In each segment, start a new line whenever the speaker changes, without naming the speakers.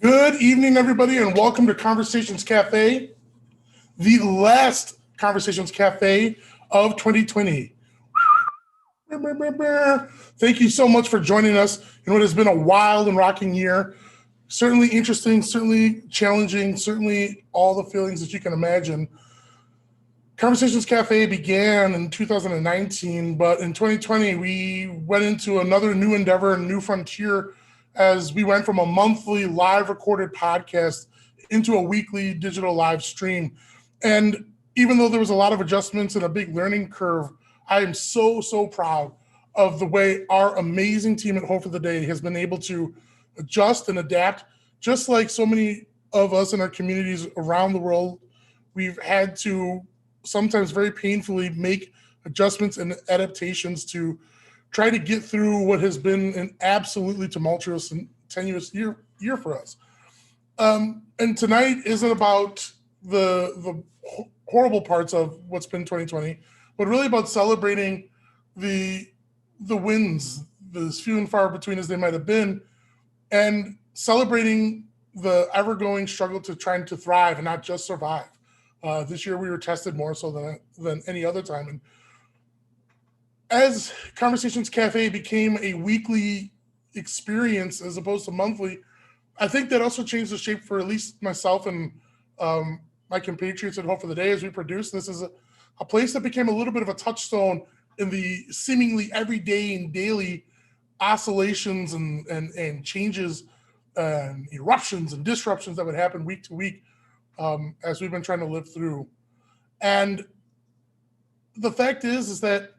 Good evening, everybody, and welcome to Conversations Cafe, the last Conversations Cafe of 2020. Thank you so much for joining us in what has been a wild and rocking year. Certainly interesting, certainly challenging, certainly all the feelings that you can imagine. Conversations Cafe began in 2019, but in 2020, we went into another new endeavor and new frontier as we went from a monthly live recorded podcast into a weekly digital live stream. And even though there was a lot of adjustments and a big learning curve, I am so proud of the way our amazing team at Hope for the Day has been able to adjust and adapt, just like so many of us in our communities around the world. We've had to sometimes very painfully make adjustments and adaptations to try to get through what has been an absolutely tumultuous and tenuous year for us. And tonight isn't about the horrible parts of what's been 2020, but really about celebrating the wins, as few and far between as they might have been, and celebrating the ever-going struggle to trying to thrive and not just survive. This year we were tested more so than any other time. And as Conversations Cafe became a weekly experience as opposed to monthly, I think that also changed the shape for at least myself and my compatriots at Hope for the Day as we produce. This is a place that became a little bit of a touchstone in the seemingly everyday and daily oscillations and changes and eruptions and disruptions that would happen week to week as we've been trying to live through. And the fact is that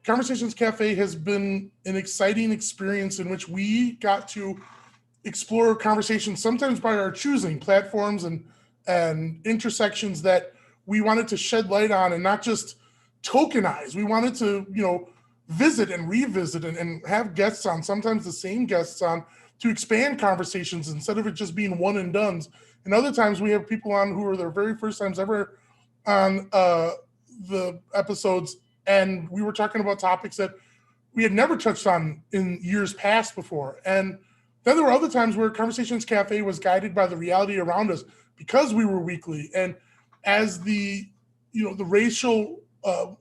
Conversations Cafe has been an exciting experience in which we got to explore conversations, sometimes by our choosing, platforms and intersections that we wanted to shed light on and not just tokenize. We wanted to, visit and revisit and have guests on, sometimes the same guests on, to expand conversations instead of it just being one and dones. And other times we have people on who are their very first times ever on the episodes, and we were talking about topics that we had never touched on in years past before. And then there were other times where Conversations Cafe was guided by the reality around us because we were weekly. And as the racial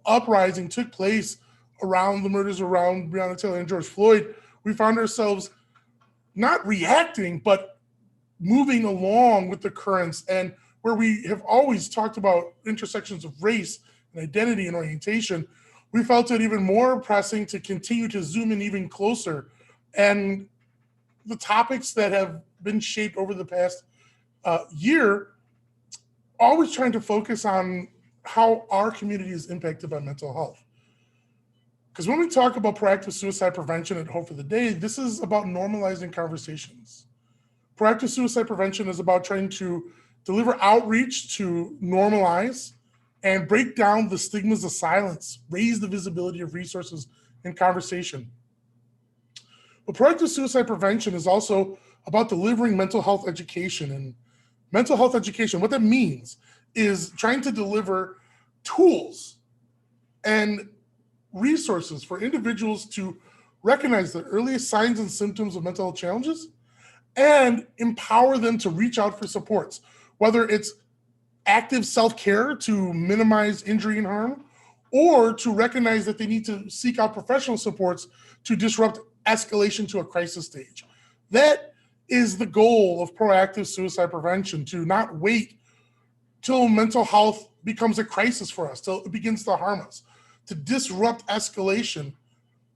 uprising took place around the murders around Breonna Taylor and George Floyd, we found ourselves not reacting, but moving along with the currents, and where we have always talked about intersections of race and identity and orientation, we felt it even more pressing to continue to zoom in even closer. And the topics that have been shaped over the past year, always trying to focus on how our community is impacted by mental health. Because when we talk about proactive suicide prevention at Hope for the Day, this is about normalizing conversations. Proactive suicide prevention is about trying to deliver outreach to normalize and break down the stigmas of silence, raise the visibility of resources and conversation. But proactive suicide prevention is also about delivering mental health education. And mental health education, what that means is trying to deliver tools and resources for individuals to recognize the earliest signs and symptoms of mental health challenges and empower them to reach out for supports, whether it's active self-care to minimize injury and harm, or to recognize that they need to seek out professional supports to disrupt escalation to a crisis stage. That is the goal of proactive suicide prevention, to not wait till mental health becomes a crisis for us, till it begins to harm us, to disrupt escalation.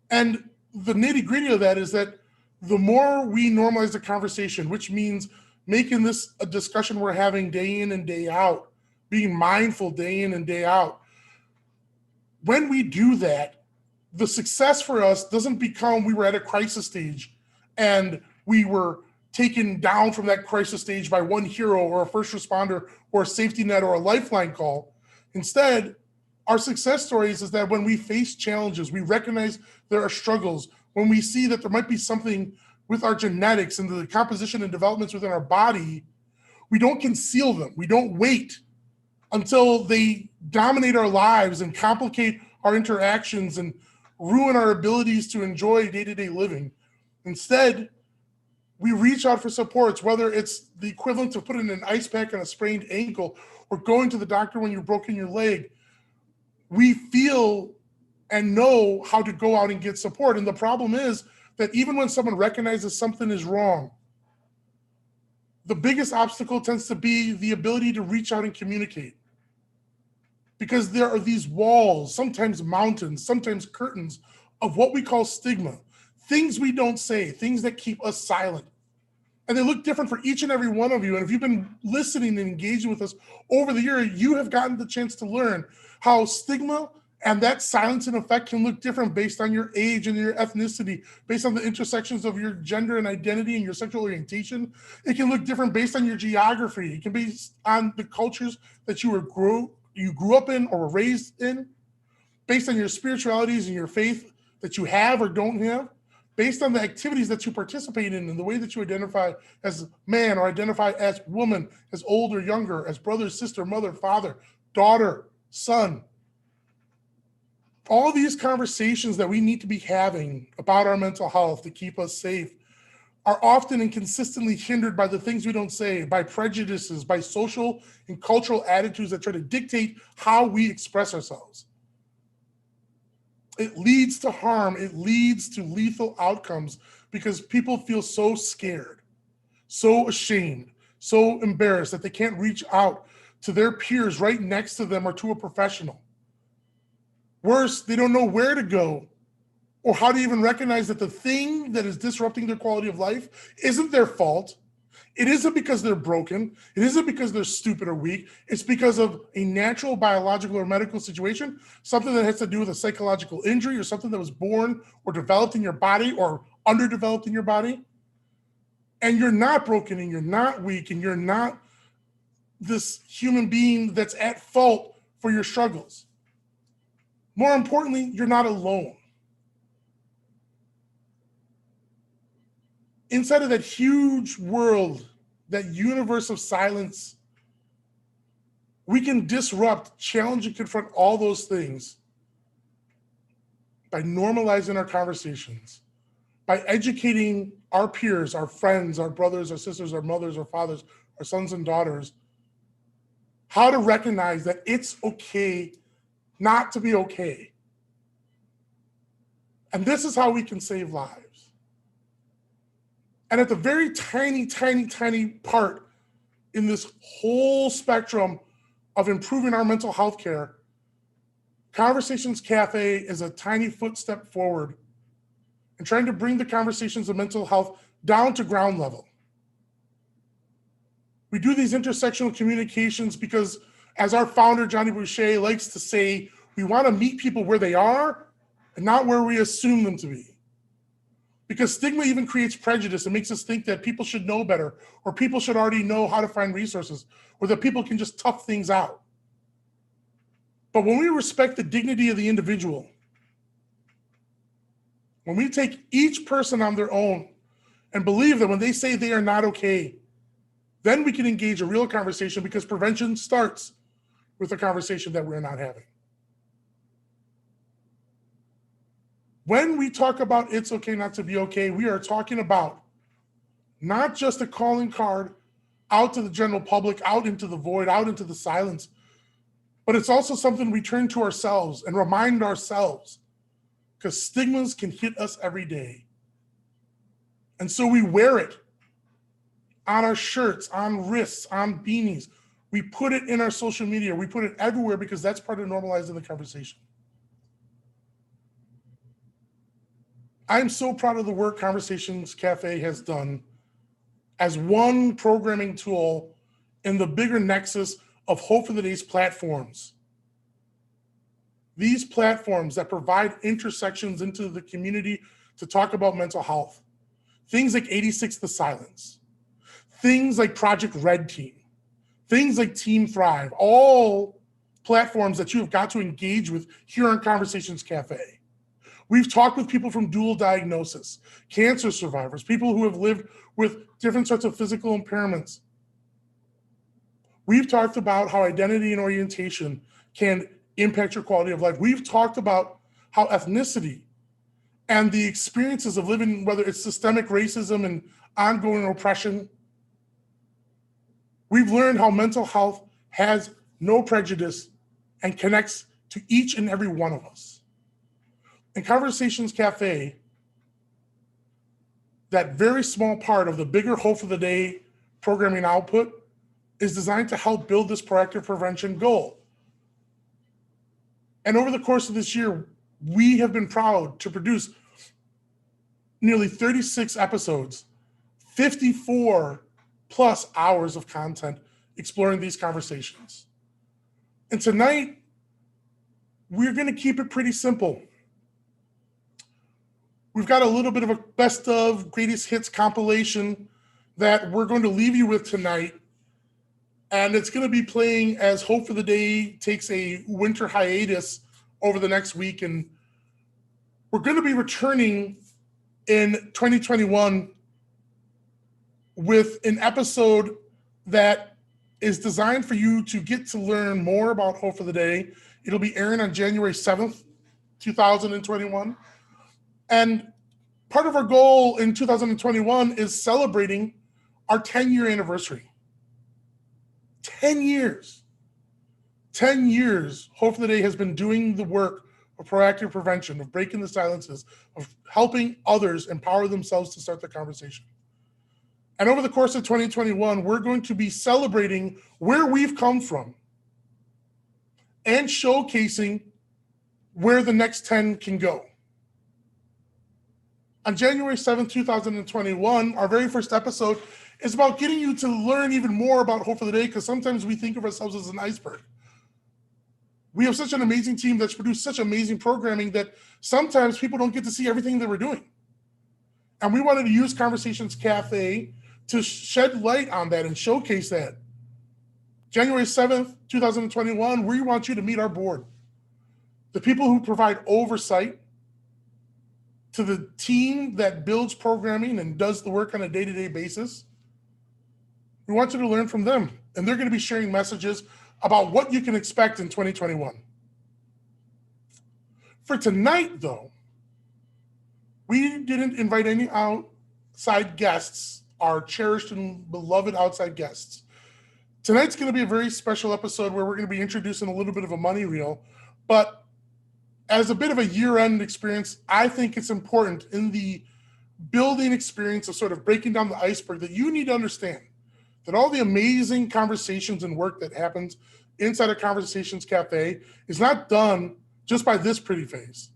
And the nitty-gritty of that is that the more we normalize the conversation, which means making this a discussion we're having day in and day out, being mindful day in and day out, when we do that, the success for us doesn't become we were at a crisis stage and we were taken down from that crisis stage by one hero or a first responder or a safety net or a lifeline call. Instead, our success stories is that when we face challenges, we recognize there are struggles, when we see that there might be something with our genetics and the composition and developments within our body, we don't conceal them. We don't wait until they dominate our lives and complicate our interactions and ruin our abilities to enjoy day-to-day living. Instead, We reach out for supports, whether it's the equivalent of putting an ice pack on a sprained ankle or going to the doctor when you've broken your leg. We feel and know how to go out and get support. And the problem is that even when someone recognizes something is wrong, the biggest obstacle tends to be the ability to reach out and communicate. Because there are these walls, sometimes mountains, sometimes curtains of what we call stigma, things we don't say, things that keep us silent. And they look different for each and every one of you. And if you've been listening and engaging with us over the year, you have gotten the chance to learn how stigma and that silencing effect can look different based on your age and your ethnicity, based on the intersections of your gender and identity and your sexual orientation. It can look different based on your geography. It can be on the cultures that you grew up in or were raised in, based on your spiritualities and your faith that you have or don't have, based on the activities that you participate in and the way that you identify as man or identify as woman, as old or younger, as brother, sister, mother, father, daughter, son. All these conversations that we need to be having about our mental health to keep us safe are often and consistently hindered by the things we don't say, by prejudices, by social and cultural attitudes that try to dictate how we express ourselves. It leads to harm. It leads to lethal outcomes because people feel so scared, so ashamed, so embarrassed that they can't reach out to their peers right next to them or to a professional. Worse, they don't know where to go or how to even recognize that the thing that is disrupting their quality of life isn't their fault. It isn't because they're broken. It isn't because they're stupid or weak. It's because of a natural, biological, or medical situation, something that has to do with a psychological injury or something that was born or developed in your body or underdeveloped in your body. And you're not broken and you're not weak and you're not this human being that's at fault for your struggles. More importantly, you're not alone. Inside of that huge world, that universe of silence, we can disrupt, challenge, and confront all those things by normalizing our conversations, by educating our peers, our friends, our brothers, our sisters, our mothers, our fathers, our sons and daughters, how to recognize that it's okay not to be okay. And this is how we can save lives. And at the very tiny, tiny, tiny part in this whole spectrum of improving our mental health care, Conversations Cafe is a tiny footstep forward in trying to bring the conversations of mental health down to ground level. We do these intersectional communications because, as our founder, Johnny Boucher, likes to say, we want to meet people where they are and not where we assume them to be. Because stigma even creates prejudice. It makes us think that people should know better, or people should already know how to find resources, or that people can just tough things out. But when we respect the dignity of the individual, when we take each person on their own and believe that when they say they are not okay, then we can engage a real conversation, because prevention starts with a conversation that we're not having. When we talk about it's okay not to be okay, we are talking about not just a calling card out to the general public, out into the void, out into the silence, but it's also something we turn to ourselves and remind ourselves, because stigmas can hit us every day. And so we wear it on our shirts, on wrists, on beanies. We put it in our social media. We put it everywhere because that's part of normalizing the conversation. I'm so proud of the work Conversations Cafe has done as one programming tool in the bigger nexus of Hope for the Day's platforms. These platforms that provide intersections into the community to talk about mental health. Things like 86 The Silence, things like Project Red Team, things like Team Thrive, all platforms that you have got to engage with here on Conversations Cafe. We've talked with people from dual diagnosis, cancer survivors, people who have lived with different sorts of physical impairments. We've talked about how identity and orientation can impact your quality of life. We've talked about how ethnicity and the experiences of living, whether it's systemic racism and ongoing oppression. We've learned how mental health has no prejudice and connects to each and every one of us. In Conversations Cafe, that very small part of the bigger Hope for the Day programming output is designed to help build this proactive prevention goal. And over the course of this year, we have been proud to produce nearly 36 episodes, 54 plus hours of content exploring these conversations. And tonight, we're going to keep it pretty simple. We've got a little bit of a best of greatest hits compilation that we're going to leave you with tonight. And it's going to be playing as Hope for the Day takes a winter hiatus over the next week. And we're going to be returning in 2021 with an episode that is designed for you to get to learn more about Hope for the Day. It'll be airing on January 7th, 2021. And part of our goal in 2021 is celebrating our 10-year anniversary. 10 years. 10 years, Hope for the Day has been doing the work of proactive prevention, of breaking the silences, of helping others empower themselves to start the conversation. And over the course of 2021, we're going to be celebrating where we've come from and showcasing where the next 10 can go. On January 7th, 2021, our very first episode is about getting you to learn even more about Hope for the Day, because sometimes we think of ourselves as an iceberg. We have such an amazing team that's produced such amazing programming that sometimes people don't get to see everything that we're doing. And we wanted to use Conversations Cafe to shed light on that and showcase that. January 7th, 2021, we want you to meet our board. The people who provide oversight to the team that builds programming and does the work on a day-to-day basis. We want you to learn from them, and they're going to be sharing messages about what you can expect in 2021. For tonight, though, we didn't invite any outside guests, our cherished and beloved outside guests. Tonight's going to be a very special episode where we're going to be introducing a little bit of a money reel, but as a bit of a year-end experience, I think it's important in the building experience of sort of breaking down the iceberg that you need to understand that all the amazing conversations and work that happens inside of Conversations Cafe is not done just by this pretty face.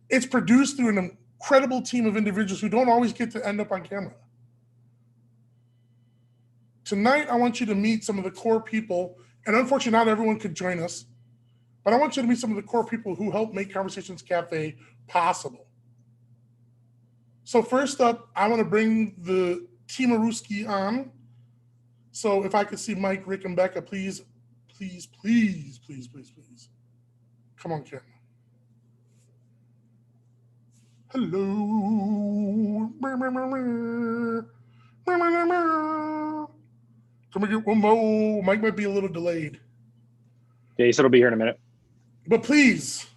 It's produced through an incredible team of individuals who don't always get to end up on camera. Tonight, I want you to meet some of the core people, and unfortunately, not everyone could join us, but I want you to meet some of the core people who help make Conversations Cafe possible. So first up, I want to bring the Team Aruski on. So if I could see Mike, Rick, and Becca, please, please, please, please, please, please. Come on, camera. Hello. Can we get one more? Mike might be a little delayed.
Yeah, he said he'll be here in a minute.
But please,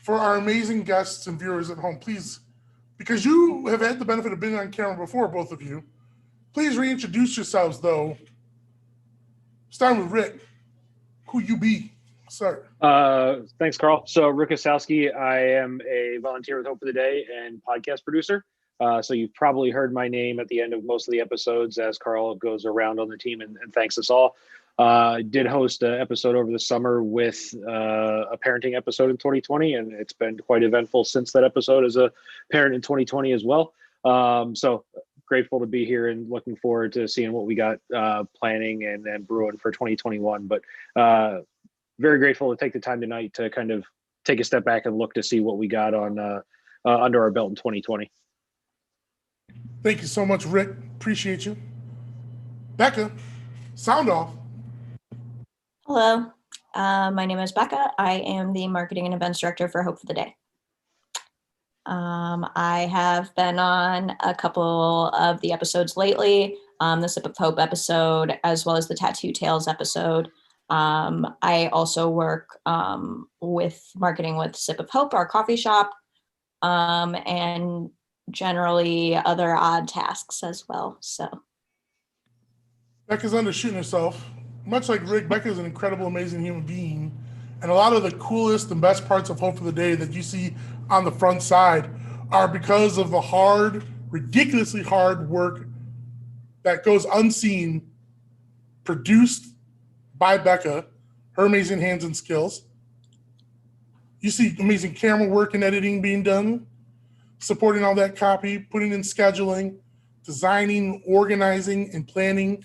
for our amazing guests and viewers at home, please, because you have had the benefit of being on camera before, both of you, please reintroduce yourselves, though. Starting with Rick. Who you be, sir?
Thanks, Carl. So Rick Osowski, I am a volunteer with Hope for the Day and podcast producer. So you've probably heard my name at the end of most of the episodes as Carl goes around on the team and thanks us all. Did host an episode over the summer with a parenting episode in 2020, and it's been quite eventful since that episode as a parent in 2020 as well. So grateful to be here and looking forward to seeing what we got planning and brewing for 2021. But very grateful to take the time tonight to kind of take a step back and look to see what we got on under our belt in 2020.
Thank you so much, Rick. Appreciate you. Becca, sound off.
Hello, my name is Becca. I am the Marketing and Events Director for Hope for the Day. I have been on a couple of the episodes lately, the Sip of Hope episode, as well as the Tattoo Tales episode. I also work with marketing with Sip of Hope, our coffee shop. and generally other odd tasks as well. So
Becca's undershooting herself. Much like Rick, Becca's an incredible, amazing human being. And a lot of the coolest and best parts of Hope for the Day that you see on the front side are because of the hard, ridiculously hard work that goes unseen, produced by Becca, her amazing hands and skills. You see amazing camera work and editing being done, supporting all that copy, putting in scheduling, designing, organizing, and planning.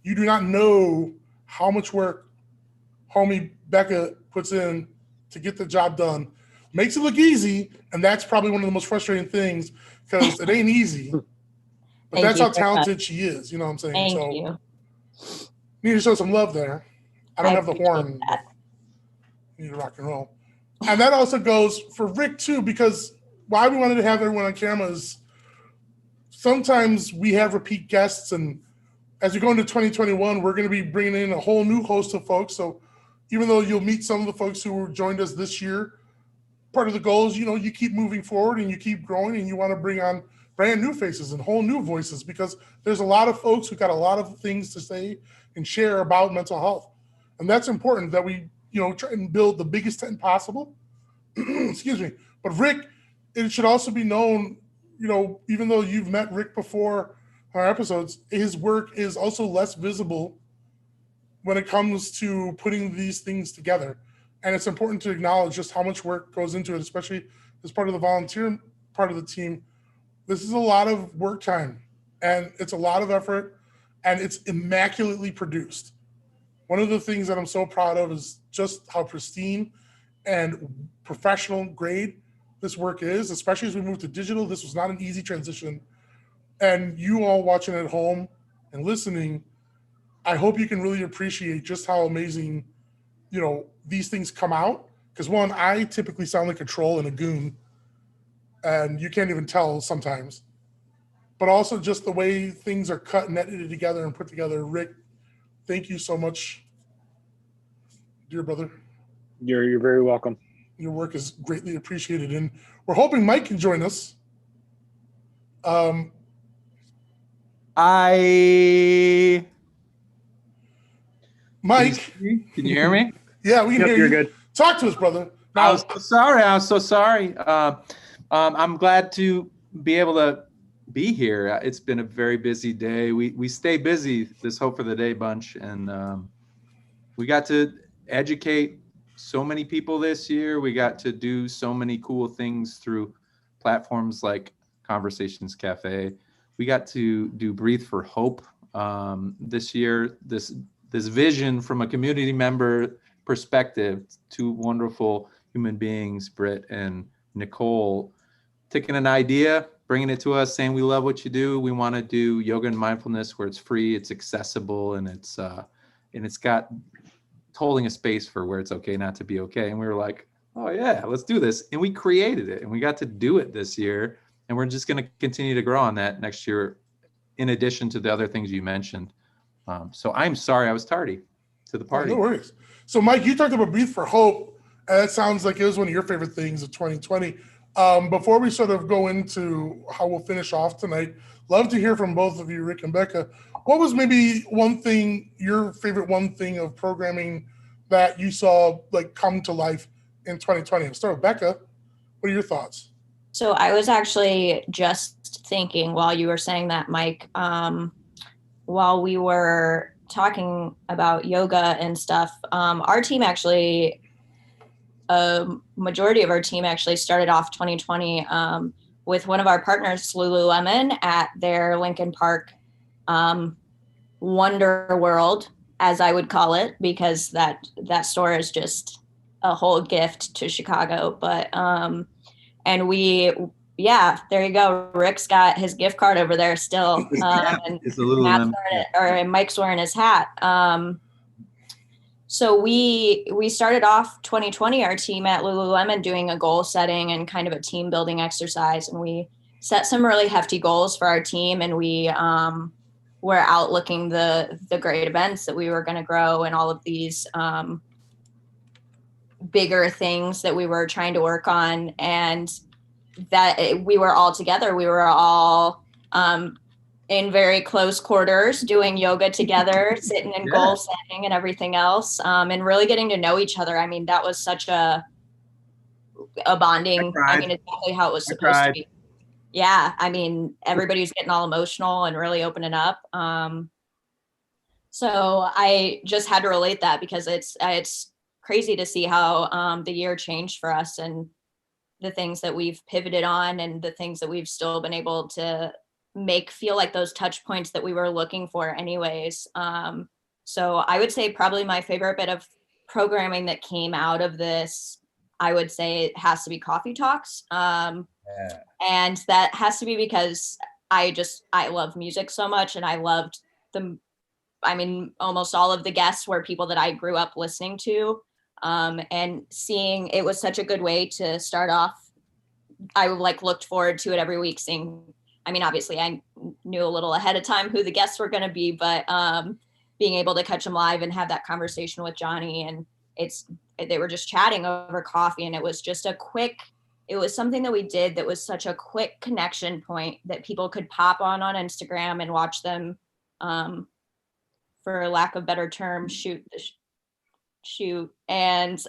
You do not know how much work homie Becca puts in to get the job done. Makes it look easy, and that's probably one of the most frustrating things because it ain't easy. But that's how talented she is. You know what I'm saying?
Thank you.
Need to show some love there. I don't have the horn.
That.
Need to rock and roll. And that also goes for Rick too, because why we wanted to have everyone on camera is sometimes we have repeat guests, and as we go into 2021, we're going to be bringing in a whole new host of folks. So even though you'll meet some of the folks who joined us this year, part of the goal is, you keep moving forward and you keep growing, and you want to bring on brand new faces and whole new voices, because there's a lot of folks who got a lot of things to say and share about mental health. And that's important that we, try and build the biggest tent possible. Excuse me. But Rick, it should also be known, even though you've met Rick before our episodes, his work is also less visible when it comes to putting these things together. And it's important to acknowledge just how much work goes into it, especially as part of the volunteer part of the team. This is a lot of work time, and it's a lot of effort, and it's immaculately produced. One of the things that I'm so proud of is just how pristine and professional grade this work is, especially as we move to digital. This was not an easy transition. And you all watching at home and listening, I hope you can really appreciate just how amazing, these things come out. Because one, I typically sound like a troll and a goon, and you can't even tell sometimes. But also just the way things are cut and edited together and put together. Rick, thank you so much, dear brother.
You're very welcome.
Your work is greatly appreciated, and we're hoping Mike can join us. Mike,
can you hear me?
Yeah, we can hear
you're
you.
Good.
Talk to us, brother.
I was so sorry. I'm glad to be able to be here. It's been a very busy day. We stay busy, this Hope for the Day bunch, and we got to educate so many people this year. We got to do so many cool things through platforms like Conversations Cafe. We got to do Breathe for Hope this year. This vision from a community member perspective, two wonderful human beings, Britt and Nicole, taking an idea, bringing it to us, saying we love what you do. We want to do yoga and mindfulness where it's free, it's accessible, and it's got holding a space for where it's okay not to be okay. And we were like, oh yeah, let's do this. And we created it, and we got to do it this year. And we're just going to continue to grow on that next year, in addition to the other things you mentioned. So I'm sorry I was tardy to the party.
Oh, no worries. So Mike, you talked about Breathe for Hope, and that sounds like it was one of your favorite things of 2020. Before we sort of go into how we'll finish off tonight, love to hear from both of you, Rick and Becca. What was maybe one thing, your favorite one thing of programming that you saw like come to life in 2020? I'll start with Becca. What are your thoughts?
So I was actually just thinking while you were saying that, Mike, while we were talking about yoga and stuff, our team actually, a majority of our team actually started off 2020 with one of our partners, Lululemon, at their Lincoln Park Wonder World, as I would call it, because that store is just a whole gift to Chicago. But and there you go. Rick's got his gift card over there still, and Mike's wearing his hat. So we started off 2020, our team at Lululemon, doing a goal setting and kind of a team building exercise. And we set some really hefty goals for our team. And we were out looking the great events that we were going to grow and all of these bigger things that we were trying to work on. And we were all together. We were all in very close quarters doing yoga together, sitting in goal setting and everything else, and really getting to know each other. I mean, that was such a bonding. I mean, exactly how it was supposed to be. Yeah, I mean, everybody was getting all emotional and really opening up. So I just had to relate that because it's crazy to see how the year changed for us and the things that we've pivoted on and the things that we've still been able to make feel like those touch points that we were looking for anyways. So I would say probably my favorite bit of programming that came out of this, I would say it has to be coffee talks. And that has to be because I love music so much, and I loved almost all of the guests were people that I grew up listening to. And seeing it was such a good way to start off. I looked forward to it every week, seeing, I mean, obviously I knew a little ahead of time who the guests were going to be, but being able to catch them live and have that conversation with Johnny, and they were just chatting over coffee, and it was just it was something that we did that was such a quick connection point that people could pop on Instagram and watch them, for lack of better term, shoot and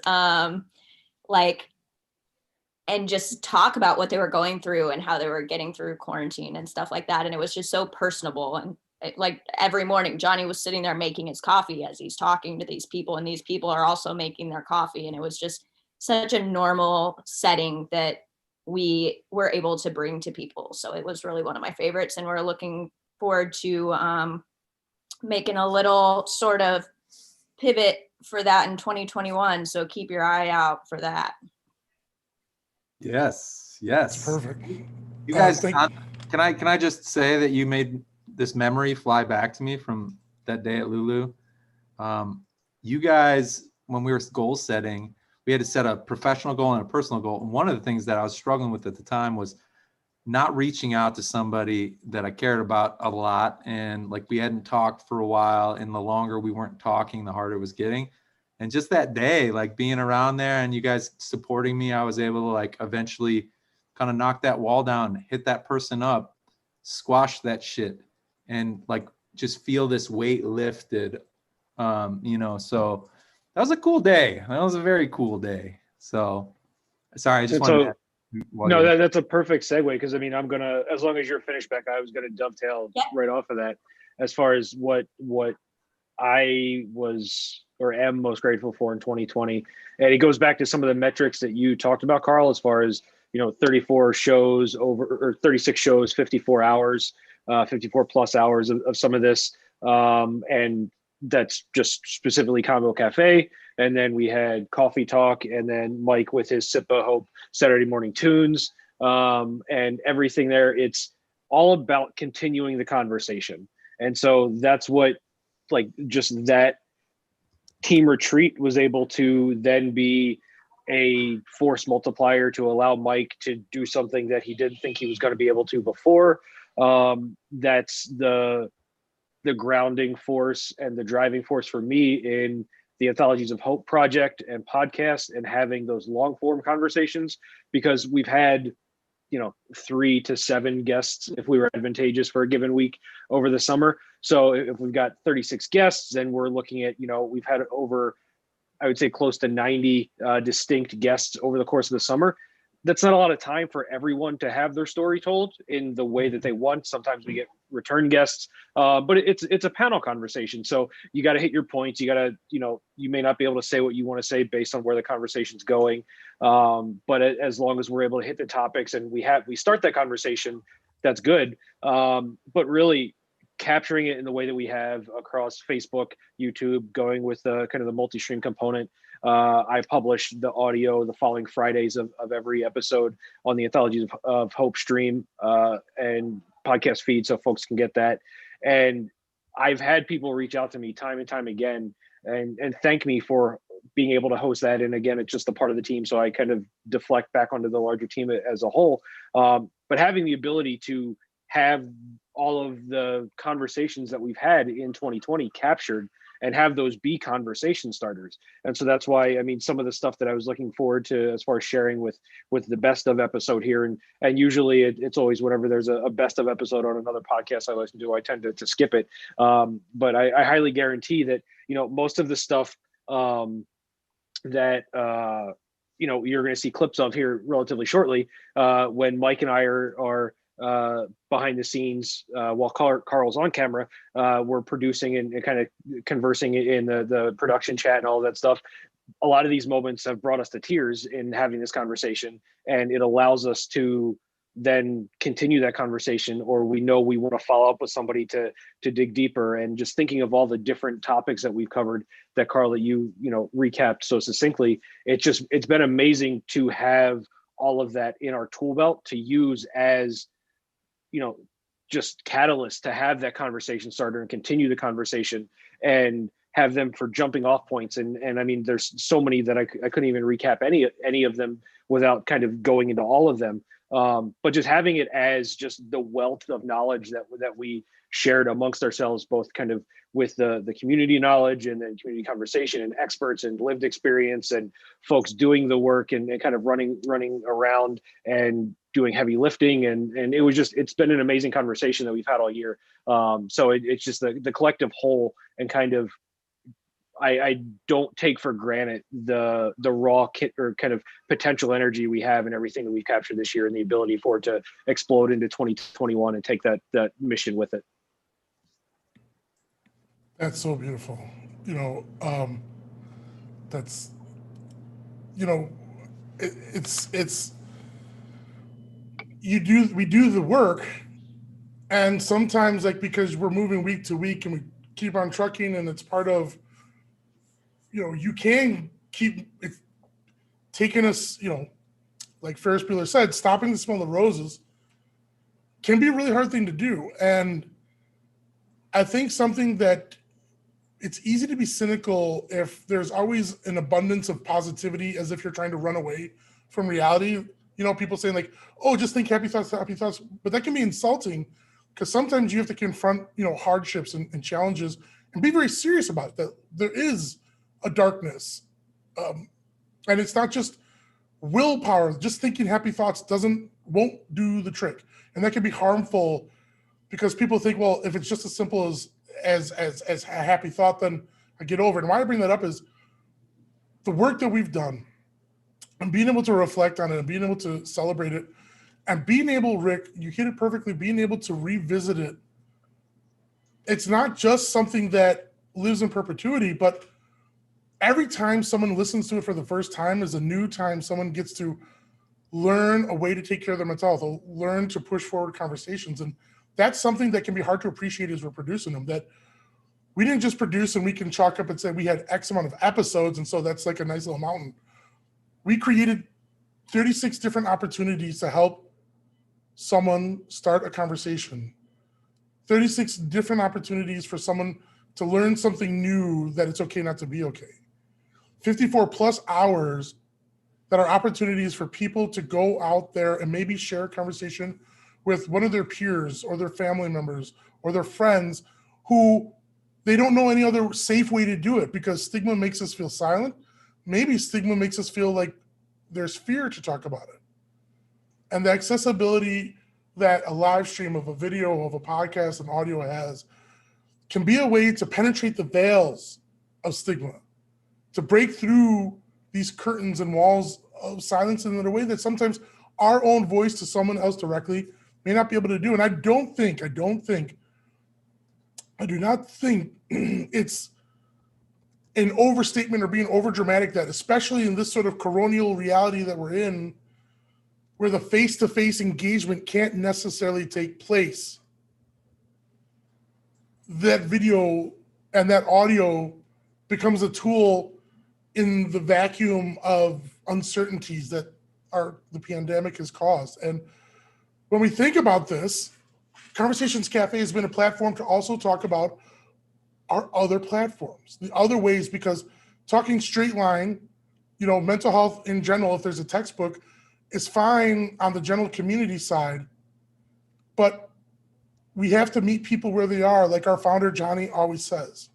and just talk about what they were going through and how they were getting through quarantine and stuff like that. And it was just so personable. And every morning, Johnny was sitting there making his coffee as he's talking to these people, and these people are also making their coffee. And it was just such a normal setting that we were able to bring to people. So it was really one of my favorites. And we're looking forward to making a little sort of pivot for that in 2021. So keep your eye out for that.
Yes.
That's perfect.
You guys, can I just say that you made this memory fly back to me from that day at Lulu? You guys, when we were goal setting, we had to set a professional goal and a personal goal. And one of the things that I was struggling with at the time was not reaching out to somebody that I cared about a lot. And we hadn't talked for a while, and the longer we weren't talking, the harder it was getting. And just that day, being around there and you guys supporting me, I was able to eventually kind of knock that wall down, hit that person up, squash that shit, and just feel this weight lifted. So that was a cool day. That was a very cool day. So sorry, I just wanted to.
No, that's a perfect segue, because I mean, as long as you're finished, Becca, I was gonna dovetail right off of that as far as what I was or am most grateful for in 2020. And it goes back to some of the metrics that you talked about, Carl, as far as, 34 shows or 36 shows, 54 hours, 54 plus hours of some of this. And that's just specifically Combo Cafe. And then we had Coffee Talk, and then Mike with his Sip of Hope Saturday morning tunes, and everything there. It's all about continuing the conversation. And so that's what, just that team retreat was able to then be a force multiplier to allow Mike to do something that he didn't think he was going to be able to before. That's the grounding force and the driving force for me in the Anthologies of Hope project and podcast, and having those long form conversations, because we've had 3 to 7 guests if we were advantageous for a given week over the summer. So if we've got 36 guests, then we're looking at, we've had over, I would say, close to 90 distinct guests over the course of the summer. That's not a lot of time for everyone to have their story told in the way that they want. Sometimes we get return guests, but it's a panel conversation. So you got to hit your points. You got to, you may not be able to say what you want to say based on where the conversation's going. But as long as we're able to hit the topics and we start that conversation, that's good. But really capturing it in the way that we have across Facebook, YouTube, going with the kind of the multi-stream component. I publish the audio the following Fridays of every episode on the Anthologies of Hope stream and podcast feed, so folks can get that. And I've had people reach out to me time and time again and thank me for being able to host that. And again, it's just a part of the team, so I kind of deflect back onto the larger team as a whole. But having the ability to have all of the conversations that we've had in 2020 captured and have those be conversation starters. And so that's why, I mean, some of the stuff that I was looking forward to as far as sharing with the best of episode here, and usually it's always whenever there's a best of episode on another podcast I listen to, I tend to skip it. But I highly guarantee that, most of the stuff that you're going to see clips of here relatively shortly, when Mike and I are behind the scenes, while Carl's on camera, we're producing and kind of conversing in the production chat and all that stuff. A lot of these moments have brought us to tears in having this conversation, and it allows us to then continue that conversation, or we know we want to follow up with somebody to dig deeper. And just thinking of all the different topics that we've covered, that Carl, that you recapped so succinctly, it's been amazing to have all of that in our tool belt to use as just catalyst to have that conversation starter and continue the conversation and have them for jumping off points. And I mean, there's so many that I couldn't even recap any of them without kind of going into all of them. But just having it as just the wealth of knowledge that we shared amongst ourselves, both kind of with the community knowledge and then community conversation and experts and lived experience and folks doing the work and kind of running around and doing heavy lifting. And it's been an amazing conversation that we've had all year. So it's just the collective whole, and kind of, I don't take for granted the raw kit or kind of potential energy we have and everything that we've captured this year, and the ability for it to explode into 2021 and take that mission with it.
That's so beautiful. That's, it's we do the work, and sometimes, like, because we're moving week to week and we keep on trucking, and it's part of, you can keep it taking us, like Ferris Bueller said, stopping to smell the roses can be a really hard thing to do. And I think something that it's easy to be cynical if there's always an abundance of positivity, as if you're trying to run away from reality. People saying like, oh, just think happy thoughts, but that can be insulting, because sometimes you have to confront, hardships and challenges and be very serious about it, that there is a darkness. And it's not just willpower. Just thinking happy thoughts won't do the trick. And that can be harmful, because people think, well, if it's just as simple as a happy thought, then I get over it. And why I bring that up is the work that we've done, and being able to reflect on it and being able to celebrate it, and being able, Rick, you hit it perfectly, being able to revisit it. It's not just something that lives in perpetuity, but every time someone listens to it for the first time is a new time someone gets to learn a way to take care of their mental health, learn to push forward conversations. And that's something that can be hard to appreciate as we're producing them, that we didn't just produce and we can chalk up and say we had X amount of episodes, and so that's like a nice little mountain. We created 36 different opportunities to help someone start a conversation, 36 different opportunities for someone to learn something new, that it's okay not to be okay. 54 plus hours that are opportunities for people to go out there and maybe share a conversation with one of their peers or their family members or their friends who they don't know any other safe way to do it, because stigma makes us feel silent. Maybe stigma makes us feel like there's fear to talk about it. And the accessibility that a live stream of a video, of a podcast, and audio has, can be a way to penetrate the veils of stigma, to break through these curtains and walls of silence in a way that sometimes our own voice to someone else directly may not be able to do. And I do not think it's an overstatement or being overdramatic that, especially in this sort of coronial reality that we're in, where the face-to-face engagement can't necessarily take place, that video and that audio becomes a tool in the vacuum of uncertainties that the pandemic has caused. And when we think about this, Conversations Cafe has been a platform to also talk about our other platforms, the other ways, because talking straight line, mental health in general, if there's a textbook, is fine on the general community side, but we have to meet people where they are, like our founder, Johnny, always says.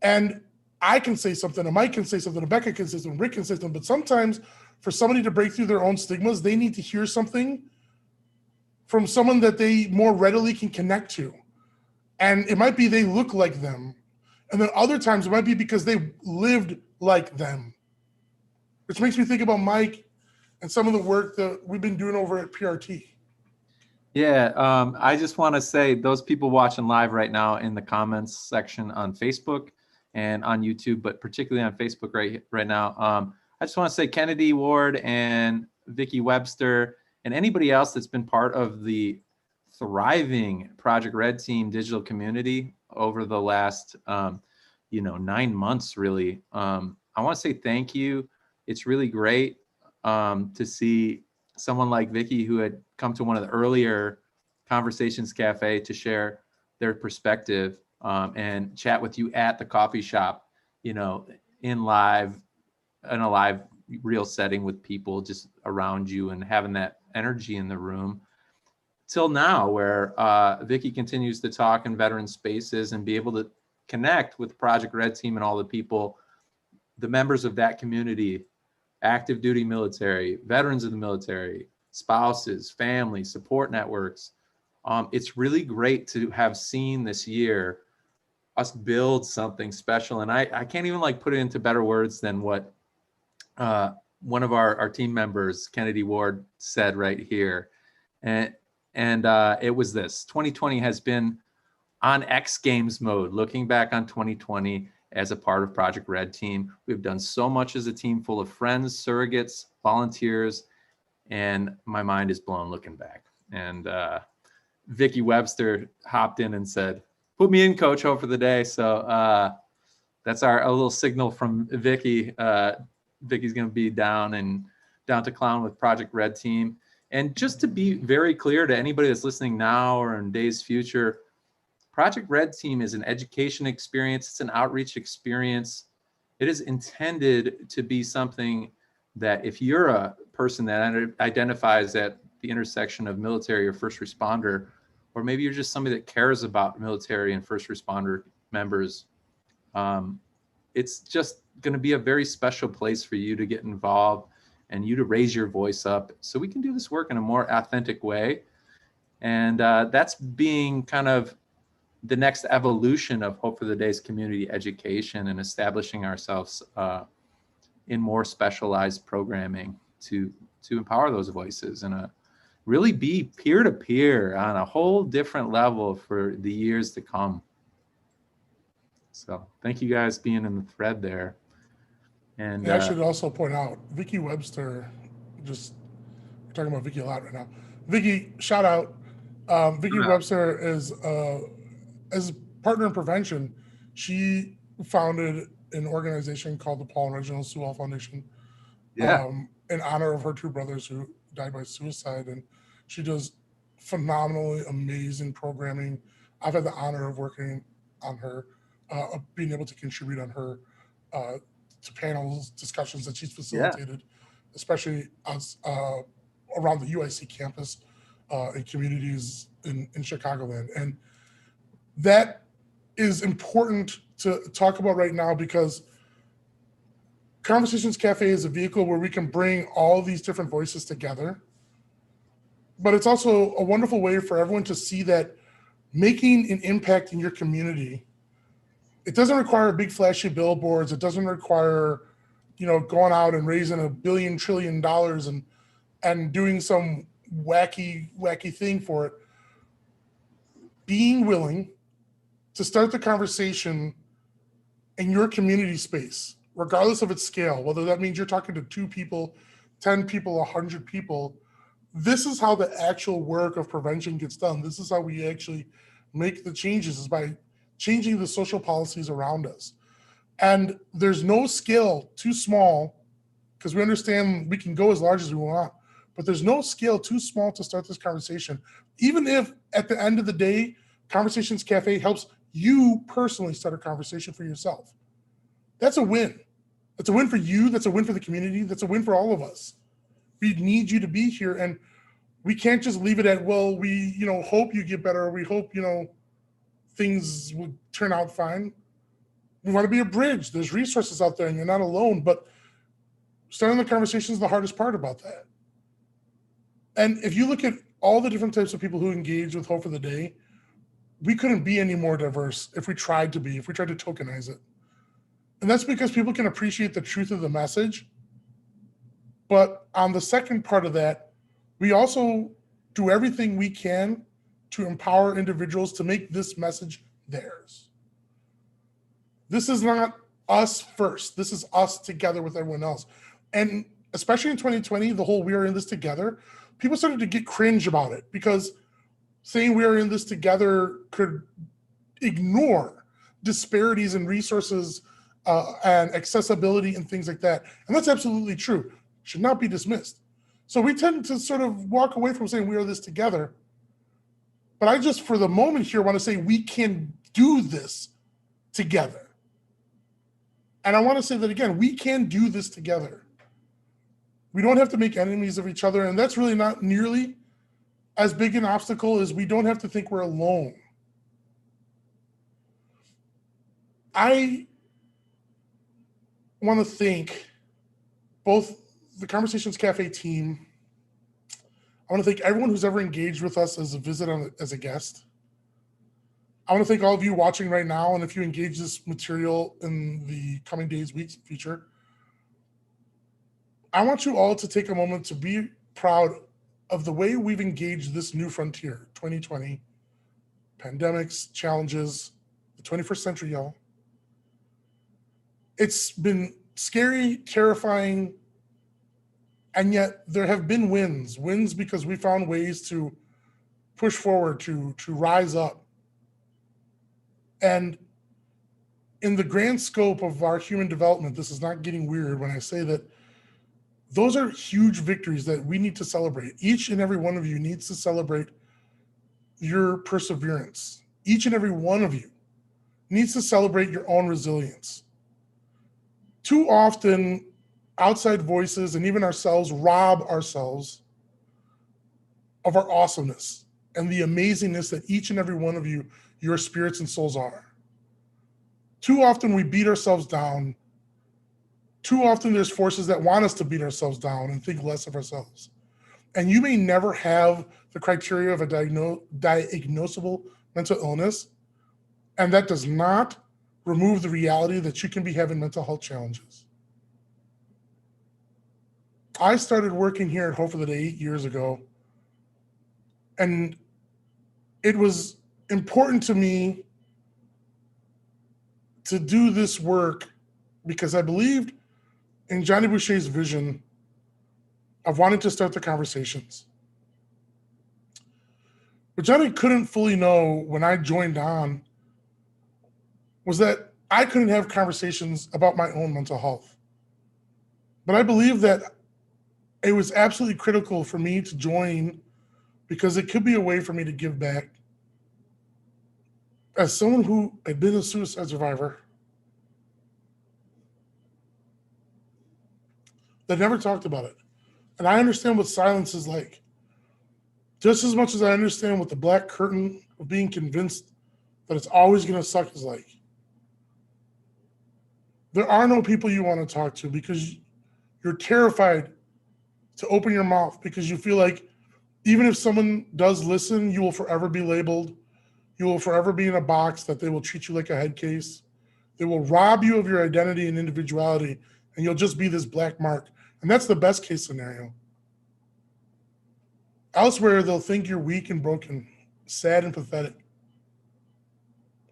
And I can say something, and Mike can say something, and Becca can say something, Rick can say something, but sometimes for somebody to break through their own stigmas, they need to hear something from someone that they more readily can connect to. And it might be they look like them. And then other times it might be because they lived like them, which makes me think about Mike and some of the work that we've been doing over at PRT.
Yeah, I just want to say those people watching live right now in the comments section on Facebook and on YouTube, but particularly on Facebook right now. I just want to say Kennedy Ward and Vicki Webster and anybody else that's been part of the thriving Project Red Team digital community over the last 9 months, really. I want to say thank you. It's really great to see someone like Vicki, who had come to one of the earlier Conversations Cafe to share their perspective and chat with you at the coffee shop, in a live real setting with people just around you and having that energy in the room, till now, where Vicki continues to talk in veteran spaces and be able to connect with Project Red Team and all the people, the members of that community, active duty military, veterans of the military, spouses, family, support networks. It's really great to have seen this year us build something special. And I can't even put it into better words than what one of our team members, Kennedy Ward, said right here. And it was this: 2020 has been on X Games mode. Looking back on 2020 as a part of Project Red Team, we've done so much as a team full of friends, surrogates, volunteers, and my mind is blown looking back. And Vicki Webster hopped in and said, "Put me in, coach, hope for the day." So that's a little signal from Vicki. Vicki's going to be down to clown with Project Red Team. And just to be very clear to anybody that's listening now or in days future, Project Red Team is an education experience. It's an outreach experience. It is intended to be something that if you're a person that identifies at the intersection of military or first responder, or maybe you're just somebody that cares about military and first responder members, it's just going to be a very special place for you to get involved and you to raise your voice up so we can do this work in a more authentic way. And that's being kind of the next evolution of Hope for the Day's community education and establishing ourselves in more specialized programming to empower those voices and really be peer-to-peer on a whole different level for the years to come. So thank you guys being in the thread there. And
I should also point out, Vicki Webster, we're talking about Vicki a lot right now. Vicki, shout out. Vicki Webster is as partner in prevention. She founded an organization called the Paul and Reginald Sewell Foundation in honor of her two brothers who died by suicide. And she does phenomenally amazing programming. I've had the honor of working on her, of being able to contribute on her to panels, discussions that she's facilitated, especially around the UIC campus and communities in Chicagoland. And that is important to talk about right now because Conversations Cafe is a vehicle where we can bring all these different voices together. But it's also a wonderful way for everyone to see that making an impact in your community, it doesn't require big flashy billboards. It doesn't require, going out and raising $1 billion, $1 trillion and doing some wacky thing for it. Being willing to start the conversation in your community space, regardless of its scale, whether that means you're talking to 2 people, 10 people, 100 people, this is how the actual work of prevention gets done. This is how we actually make the changes, is by changing the social policies around us. And there's no scale too small, because we understand we can go as large as we want, but there's no scale too small to start this conversation. Even if at the end of the day, Conversations Cafe helps you personally start a conversation for yourself. That's a win. That's a win for you. That's a win for the community. That's a win for all of us. We need you to be here, and we can't just leave it at, well, we, hope you get better. We hope, things will turn out fine. We want to be a bridge. There's resources out there and you're not alone, but starting the conversation is the hardest part about that. And if you look at all the different types of people who engage with Hope for the Day, we couldn't be any more diverse if we tried to be, if we tried to tokenize it. And that's because people can appreciate the truth of the message. But on the second part of that, we also do everything we can to empower individuals to make this message theirs. This is not us first. This is us together with everyone else. And especially in 2020, the whole "we are in this together," people started to get cringe about it because saying we are in this together could ignore disparities in resources and accessibility and things like that. And that's absolutely true. Should not be dismissed. So we tend to sort of walk away from saying we are this together. But I just, for the moment here, want to say we can do this together. And I want to say that again, we can do this together. We don't have to make enemies of each other. And that's really not nearly as big an obstacle as we don't have to think we're alone. I want to thank both the Conversations Cafe team. I want to thank everyone who's ever engaged with us as a visit, as a guest. I want to thank all of you watching right now. And if you engage this material in the coming days, weeks, future, I want you all to take a moment to be proud of the way we've engaged this new frontier, 2020, pandemics, challenges, the 21st century, y'all. It's been scary, terrifying, and yet there have been wins because we found ways to push forward, to rise up. And in the grand scope of our human development, this is not getting weird when I say that those are huge victories that we need to celebrate. Each and every one of you needs to celebrate your perseverance. Each and every one of you needs to celebrate your own resilience. Too often, outside voices and even ourselves rob ourselves of our awesomeness and the amazingness that each and every one of you, your spirits and souls are. Too often we beat ourselves down. Too often there's forces that want us to beat ourselves down and think less of ourselves. And you may never have the criteria of a diagnosable mental illness, and that does not remove the reality that you can be having mental health challenges. I started working here at Hope for the Day 8 years ago, and it was important to me to do this work because I believed in Johnny Boucher's vision of wanting to start the conversations. What Johnny couldn't fully know when I joined on was that I couldn't have conversations about my own mental health. But I believe that it was absolutely critical for me to join because it could be a way for me to give back. As someone who had been a suicide survivor that never talked about it, and I understand what silence is like, just as much as I understand what the black curtain of being convinced that it's always going to suck is like. There are no people you want to talk to because you're terrified to open your mouth because you feel like even if someone does listen, you will forever be labeled. You will forever be in a box that they will treat you like a head case. They will rob you of your identity and individuality, and you'll just be this black mark. And that's the best case scenario. Elsewhere, they'll think you're weak and broken, sad and pathetic.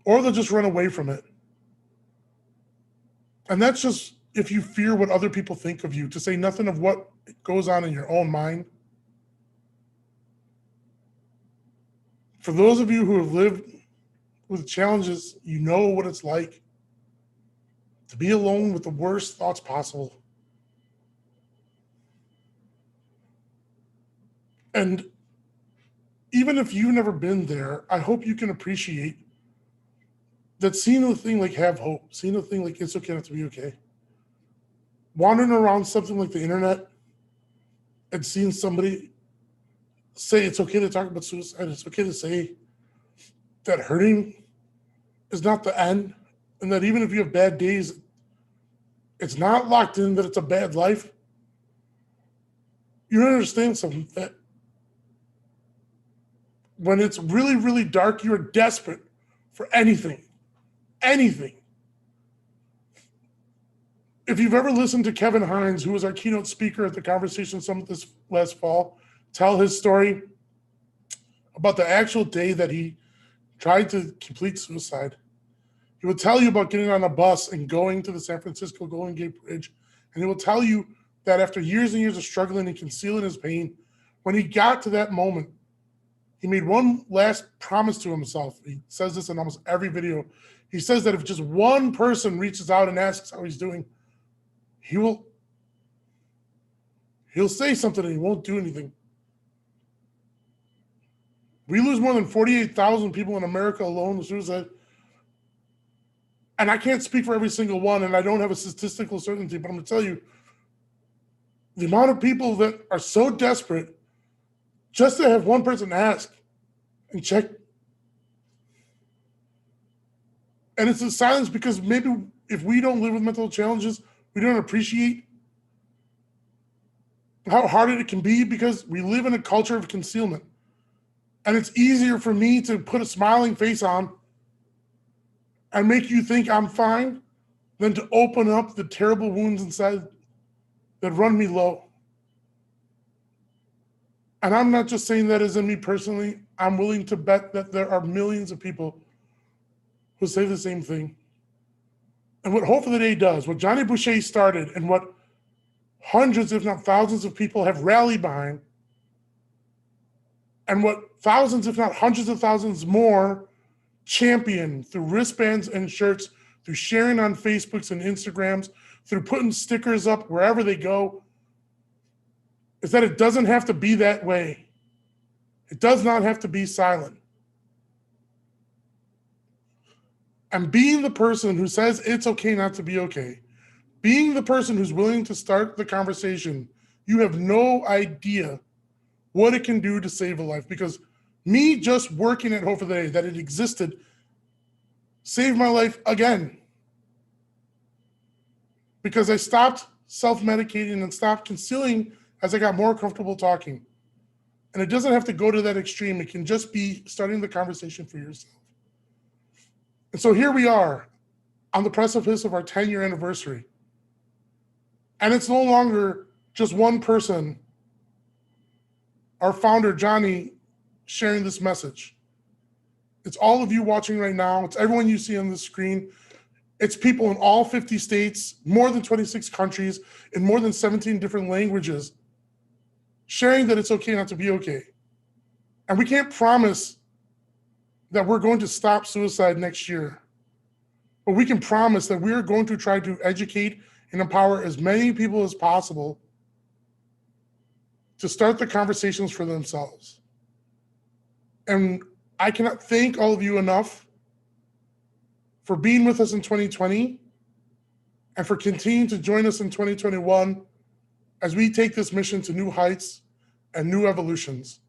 Or they'll just run away from it. And that's just if you fear what other people think of you, to say nothing of what goes on in your own mind. For those of you who have lived with challenges, you know what it's like to be alone with the worst thoughts possible. And even if you've never been there, I hope you can appreciate that seeing a thing like have hope, seeing a thing like it's okay not to be okay. Wandering around something like the internet and seeing somebody say it's okay to talk about suicide, it's okay to say that hurting is not the end, and that even if you have bad days, it's not locked in that it's a bad life. You don't understand something, that when it's really, really dark, you're desperate for anything. Anything. If you've ever listened to Kevin Hines, who was our keynote speaker at the Conversation Summit this last fall, tell his story about the actual day that he tried to complete suicide, he will tell you about getting on a bus and going to the San Francisco Golden Gate Bridge. And he will tell you that after years and years of struggling and concealing his pain, when he got to that moment, he made one last promise to himself. He says this in almost every video. He says that if just one person reaches out and asks how he's doing, he'll say something and he won't do anything. We lose more than 48,000 people in America alone to suicide. And I can't speak for every single one, and I don't have a statistical certainty, but I'm going to tell you, the amount of people that are so desperate just to have one person ask and check. And it's a silence because maybe if we don't live with mental challenges, we don't appreciate how hard it can be, because we live in a culture of concealment. And it's easier for me to put a smiling face on and make you think I'm fine than to open up the terrible wounds inside that run me low. And I'm not just saying that as in me personally. I'm willing to bet that there are millions of people who say the same thing. And what Hope for the Day does, what Johnny Boucher started, and what hundreds, if not thousands of people have rallied behind, and what thousands, if not hundreds of thousands more champion through wristbands and shirts, through sharing on Facebooks and Instagrams, through putting stickers up wherever they go, is that it doesn't have to be that way. It does not have to be silent. And being the person who says it's okay not to be okay, being the person who's willing to start the conversation, you have no idea what it can do to save a life. Because me just working at Hope for the Day, that it existed, saved my life again. Because I stopped self-medicating and stopped concealing as I got more comfortable talking. And it doesn't have to go to that extreme. It can just be starting the conversation for yourself. And so here we are on the precipice of our 10-year anniversary. And it's no longer just one person, our founder, Johnny, sharing this message. It's all of you watching right now. It's everyone you see on the screen. It's people in all 50 states, more than 26 countries, in more than 17 different languages, sharing that it's okay not to be okay. And we can't promise that we're going to stop suicide next year, but we can promise that we're going to try to educate and empower as many people as possible to start the conversations for themselves. And I cannot thank all of you enough for being with us in 2020 and for continuing to join us in 2021 as we take this mission to new heights and new evolutions.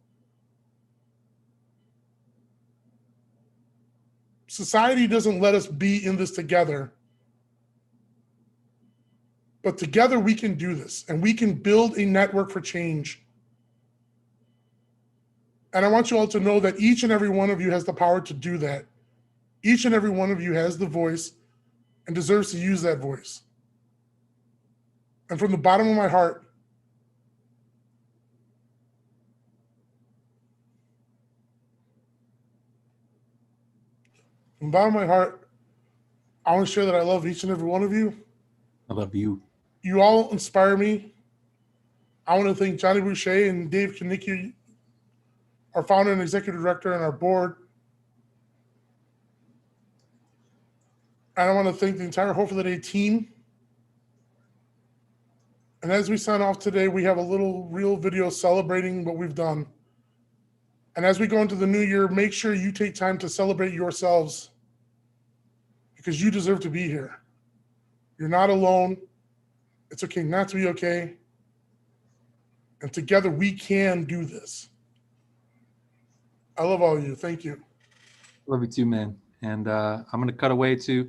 Society doesn't let us be in this together, but together we can do this, and we can build a network for change. And I want you all to know that each and every one of you has the power to do that. Each and every one of you has the voice and deserves to use that voice. And from the bottom of my heart, I want to share that I love each and every one of you.
I love you.
You all inspire me. I want to thank Johnny Boucher and Dave Kanicki, our founder and executive director, and our board. And I want to thank the entire Hope for the Day team. And as we sign off today, we have a little reel video celebrating what we've done. And as we go into the new year, make sure you take time to celebrate yourselves, because you deserve to be here. You're not alone. It's okay not to be okay. And together we can do this. I love all of you. Thank you.
Love you too, man. And I'm going to cut away to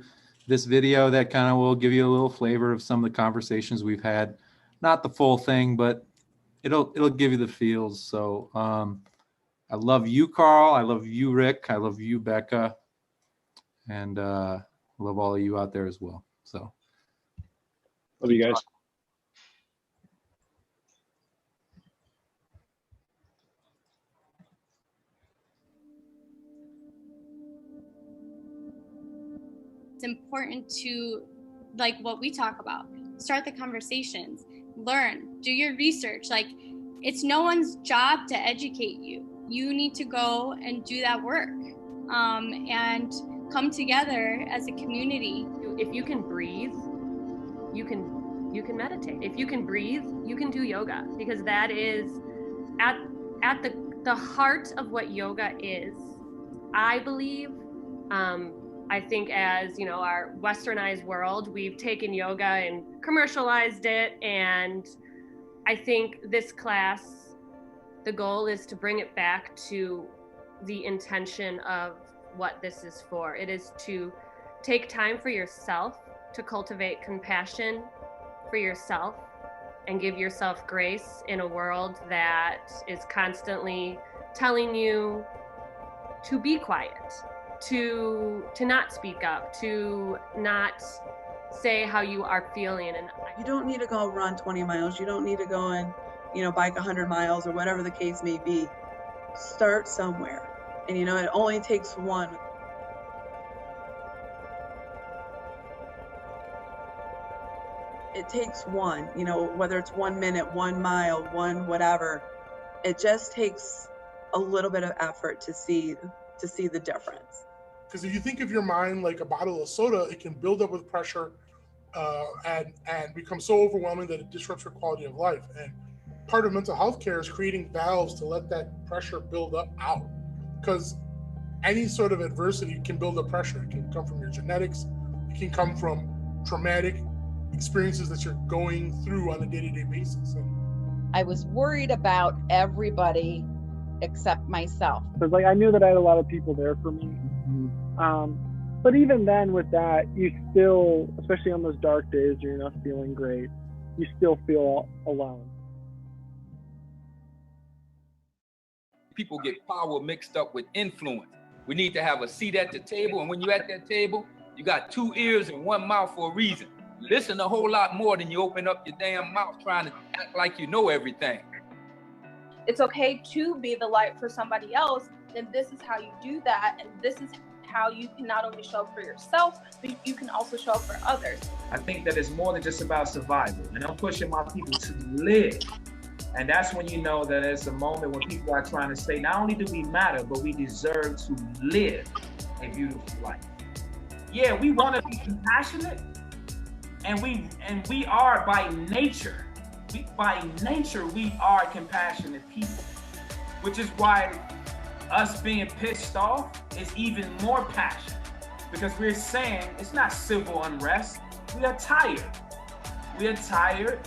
this video that kind of will give you a little flavor of some of the conversations we've had. Not the full thing, but it'll give you the feels. So I love you, Carl. I love you, Rick. I love you, Becca. And I love all of you out there as well. So
Love you guys.
It's important to, like what we talk about, start the conversations, learn, do your research. Like, it's no one's job to educate you. You need to go and do that work, and come together as a community.
If you can breathe, you can meditate. If you can breathe, you can do yoga, because that is at the heart of what yoga is, I believe. I think, as you know, our westernized world, we've taken yoga and commercialized it. And I think this class, the goal is to bring it back to the intention of what this is for. It is to take time for yourself, to cultivate compassion for yourself, and give yourself grace in a world that is constantly telling you to be quiet, to not speak up, to not say how you are feeling. And
you don't need to go run 20 miles. You don't need to go and, bike 100 miles or whatever the case may be. Start somewhere. And, it only takes one. It takes one, whether it's 1 minute, 1 mile, one whatever. It just takes a little bit of effort to see the difference.
Because if you think of your mind like a bottle of soda, it can build up with pressure and become so overwhelming that it disrupts your quality of life. And part of mental health care is creating valves to let that pressure build up out. Because any sort of adversity can build up pressure. It can come from your genetics. It can come from traumatic experiences that you're going through on a day-to-day basis. And
I was worried about everybody except myself.
Because I knew that I had a lot of people there for me. But even then with that, you still, especially on those dark days where you're not feeling great, you still feel alone.
People get power mixed up with influence. We need to have a seat at the table, and when you're at that table, you got 2 ears and 1 mouth for a reason. Listen a whole lot more than you open up your damn mouth trying to act like you know everything.
It's okay to be the light for somebody else, and this is how you do that, and this is how you can not only show up for yourself, but you can also show up for others.
I think that it's more than just about survival, and I'm pushing my people to live. And that's when you know that it's a moment when people are trying to say, not only do we matter, but we deserve to live a beautiful life. Yeah, we want to be compassionate, and we are by nature. By nature, we are compassionate people, which is why us being pissed off is even more passion, because we're saying it's not civil unrest. We are tired. We are tired,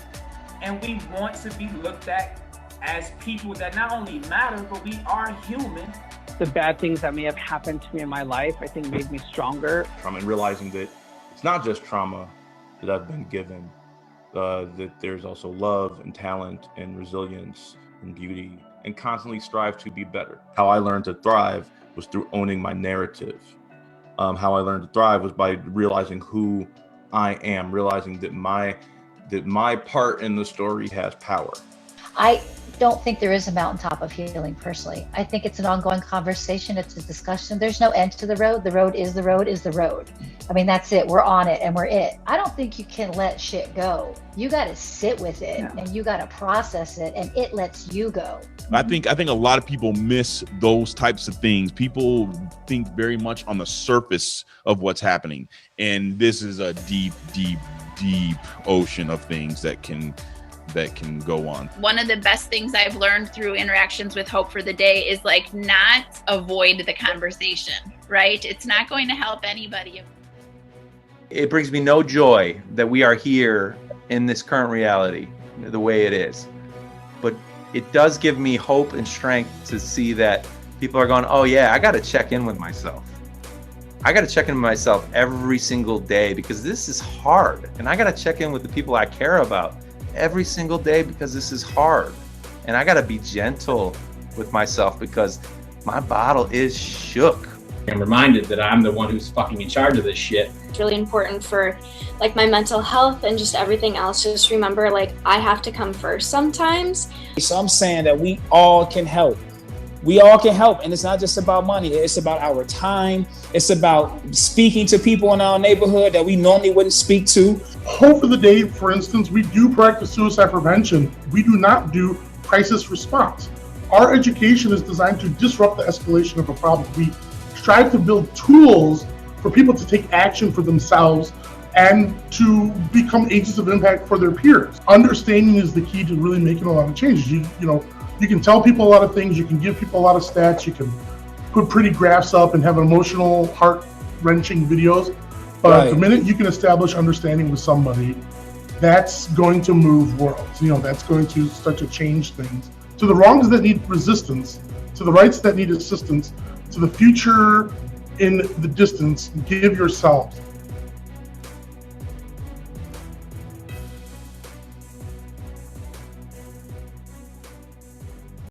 and we want to be looked at as people that not only matter, but we are human.
The bad things that may have happened to me in my life, I think, made me stronger.
Trauma, and realizing that it's not just trauma that I've been given, that there's also love and talent and resilience and beauty, and constantly strive to be better. How I learned to thrive was through owning my narrative. How I learned to thrive was by realizing who I am, realizing that my part in the story has power.
I don't think there is a mountaintop of healing personally. I think it's an ongoing conversation. It's a discussion. There's no end to the road. The road is the road is the road. I mean, that's it. We're on it and we're it. I don't think you can let shit go. You got to sit with it and you got to process it, and it lets you go.
I think a lot of people miss those types of things. People think very much on the surface of what's happening. And this is a deep, deep, deep ocean of things that can go on.
One of the best things I've learned through interactions with Hope for the Day is not avoid the conversation, right? It's not going to help anybody.
It brings me no joy that we are here in this current reality the way it is. But it does give me hope and strength to see that people are going, oh yeah, I got to check in with myself. I got to check in with myself every single day because this is hard. And I got to check in with the people I care about every single day because this is hard. And I got to be gentle with myself because my bottle is shook.
I'm reminded that I'm the one who's fucking in charge of this shit.
It's really important for like my mental health and just everything else. Just remember, like, I have to come first sometimes.
So I'm saying that we all can help. We all can help, and it's not just about money. It's about our time. It's about speaking to people in our neighborhood that we normally wouldn't speak to.
Hope for the Day, for instance, we do practice suicide prevention. We do not do crisis response. Our education is designed to disrupt the escalation of a problem. We strive to build tools for people to take action for themselves and to become agents of impact for their peers. Understanding is the key to really making a lot of changes. You can tell people a lot of things, you can give people a lot of stats, you can put pretty graphs up and have emotional, heart-wrenching videos, but the minute you can establish understanding with somebody, that's going to move worlds. That's going to start to change things. To the wrongs that need resistance, to the rights that need assistance, to the future in the distance, give yourselves